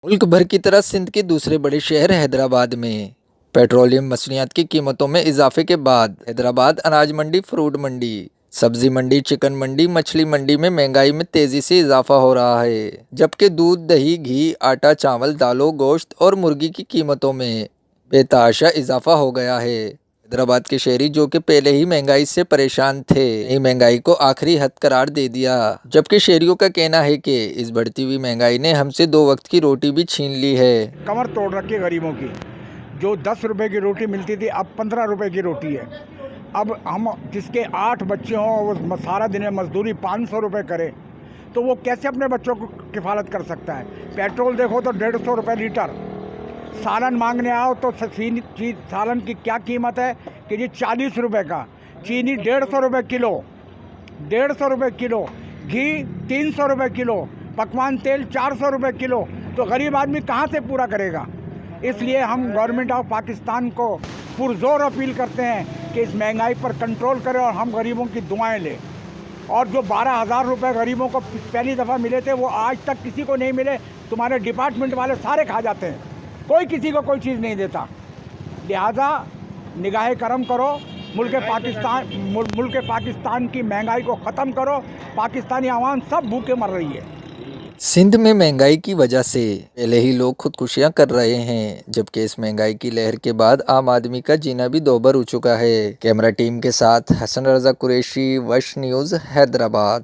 मुल्क भर की तरह सिंध के दूसरे बड़े शहर हैदराबाद में पेट्रोलियम मसनूयात की कीमतों में इजाफे के बाद हैदराबाद अनाज मंडी, फ्रूट मंडी, सब्जी मंडी, चिकन मंडी, मछली मंडी में महंगाई में तेजी से इजाफा हो रहा है। जबकि दूध, दही, घी, आटा, चावल, दालों, गोश्त और मुर्गी की कीमतों में बेतहाशा इजाफा हो गया है। हैदराबाद के शहरी जो कि पहले ही महंगाई से परेशान थे, नई महंगाई को आखिरी हद करार दे दिया। जबकि शहरियों का कहना है कि इस बढ़ती हुई महंगाई ने हमसे 2 वक्त की रोटी भी छीन ली है। कमर तोड़ रखी है गरीबों की। जो 10 रुपए की रोटी मिलती थी अब 15 रुपए की रोटी है। अब हम जिसके 8 बच्चे हों वो सारा दिन मजदूरी 500 रुपये करे तो वो कैसे अपने बच्चों को किफ़ालत कर सकता है। पेट्रोल देखो तो 150 रुपये लीटर। सालन मांगने आओ तो सालन की क्या कीमत है कि जी 40 रुपये का। चीनी 150 रुपये किलो, 150 रुपये किलो। घी 300 रुपये किलो। पकवान तेल 400 रुपये किलो। तो गरीब आदमी कहाँ से पूरा करेगा। इसलिए हम गवर्नमेंट ऑफ पाकिस्तान को पुरजोर अपील करते हैं कि इस महंगाई पर कंट्रोल करें और हम गरीबों की दुआएं लें। और जो 12,000 रुपये गरीबों को पहली दफ़ा मिले थे वो आज तक किसी को नहीं मिले। तुम्हारे डिपार्टमेंट वाले सारे खा जाते हैं, कोई किसी को कोई चीज़ नहीं देता। लिहाजा निगाह करम करो, मुल्क पाकिस्तान की महंगाई को ख़त्म करो। पाकिस्तानी आवाम सब भूखे मर रही है। सिंध में महंगाई की वजह से पहले ही लोग खुदकुशियां कर रहे हैं, जबकि इस महंगाई की लहर के बाद आम आदमी का जीना भी दोबर हो चुका है। कैमरा टीम के साथ हसन रजा कुरैशी, वश न्यूज़, हैदराबाद।